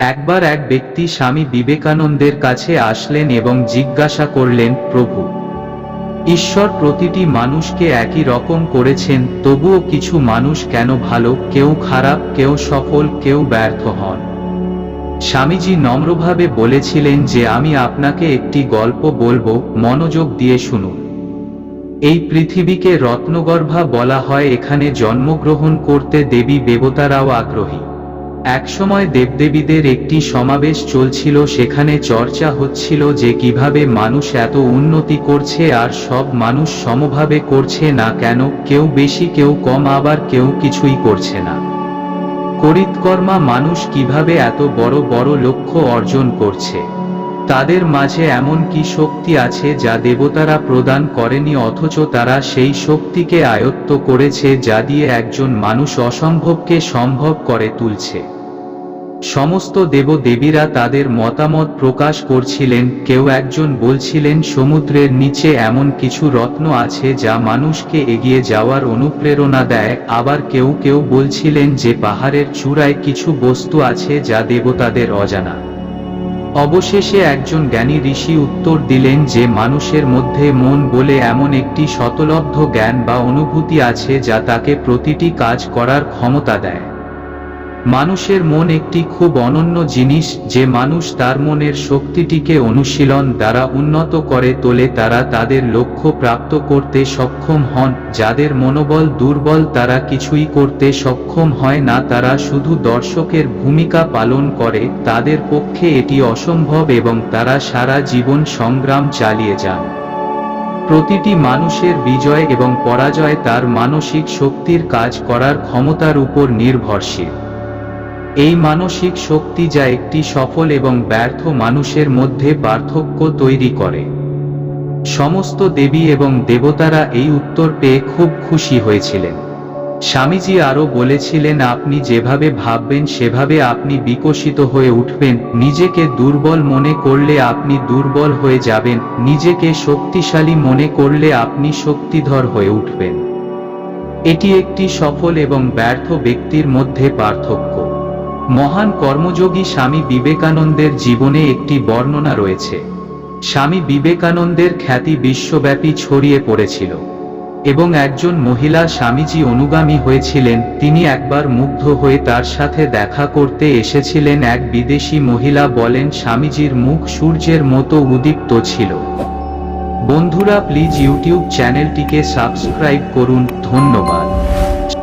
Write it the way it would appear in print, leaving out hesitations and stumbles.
একবার এক ব্যক্তি স্বামী বিবেকানন্দের কাছে আসলেন এবং জিজ্ঞাসা করলেন, প্রভু, ঈশ্বর প্রতিটি মানুষকে একই রকম করেছেন, তবুও কিছু মানুষ কেন ভালো, কেউ খারাপ, কেউ সফল, কেউ ব্যর্থ হন? স্বামীজি নম্রভাবে বলেছিলেন যে আমি আপনাকে একটি গল্প বলবো, মনোযোগ দিয়ে শুনুন। এই পৃথিবীকে রত্নগর্ভা বলা হয়, এখানে জন্মগ্রহণ করতে দেবী দেবতারাও আগ্রহী। একসময় দেবদেবীদের একটি সমাবেশ চলছিল, সেখানে চর্চা হচ্ছিল যে কিভাবে মানুষ এত উন্নতি করছে আর সব মানুষ সমভাবে করছে না কেন, কেউ বেশি কেউ কম, আবার কেউ কিছুই করছে না। করিতকর্মা মানুষ কিভাবে এত বড় বড় লক্ষ্য অর্জন করছে? তাদের মাঝে এমন কি শক্তি আছে যা দেবতারা প্রদান করেনি, অথচ তারা সেই শক্তিকে আয়ত্ত করেছে, যা দিয়ে একজন মানুষ অসম্ভবকে সম্ভব করে তুলছে। সমস্ত দেবদেবীরা তাদের মতামত প্রকাশ করছিলেন। কেউ একজন বলছিলেন সমুদ্রের নিচে এমন কিছু রত্ন আছে যা মানুষকে এগিয়ে যাওয়ার অনুপ্রেরণা দেয়, আবার কেউ কেউ বলছিলেন যে পাহাড়ের চূড়ায় কিছু বস্তু আছে যা দেবতাদের অজানা। অবশেষে একজন জ্ঞানী ঋষি উত্তর দিলেন যে মানুষের মধ্যে মন বলে এমন একটি শতলব্ধ জ্ঞান বা অনুভূতি আছে যা তাকে প্রতিটি কাজ করার ক্ষমতা দেয়। মানুষের মন একটি খুব অনন্য জিনিস, যে মানুষ তার মনের শক্তিটিকে অনুশীলন দ্বারা উন্নত করে তোলে, তারা তাদের লক্ষ্য প্রাপ্ত করতে সক্ষম হন। যাদের মনোবল দুর্বল, তারা কিছুই করতে সক্ষম হয় না, তারা শুধু দর্শকের ভূমিকা পালন করে, তাদের পক্ষে এটি অসম্ভব এবং তারা সারা জীবন সংগ্রাম চালিয়ে যান। প্রতিটি মানুষের বিজয় এবং পরাজয় তার মানসিক শক্তির কাজ করার ক্ষমতার উপর নির্ভরশীল। এই মানসিক শক্তি যা একটি সফল এবং ব্যর্থ মানুষের মধ্যে পার্থক্য তৈরি করে। সমস্ত দেবী এবং দেবতারা এই উত্তর পেয়ে খুব খুশি হয়েছিলেন। স্বামীজি আরও বলেছিলেন, আপনি যেভাবে ভাববেন সেভাবে আপনি বিকশিত হয়ে উঠবেন। নিজেকে দুর্বল মনে করলে আপনি দুর্বল হয়ে যাবেন, নিজেকে শক্তিশালী মনে করলে আপনি শক্তিধর হয়ে উঠবেন। এটি একটি সফল এবং ব্যর্থ ব্যক্তির মধ্যে পার্থক্য। মহান কর্মযোগী স্বামী বিবেকানন্দের জীবনে একটি বর্ণনা রয়েছে। স্বামী বিবেকানন্দের খ্যাতি বিশ্বব্যাপী ছড়িয়ে পড়েছিল এবং একজন মহিলা স্বামীজি অনুগামী হয়েছিলেন। তিনি একবার মুগ্ধ হয়ে তার সাথে দেখা করতে এসেছিলেন। এক বিদেশি মহিলা বলেন, স্বামীজির মুখ সূর্যের মতো উদ্দীপ্ত ছিল। বন্ধুরা, প্লিজ ইউটিউব চ্যানেলটিকে সাবস্ক্রাইব করুন। ধন্যবাদ।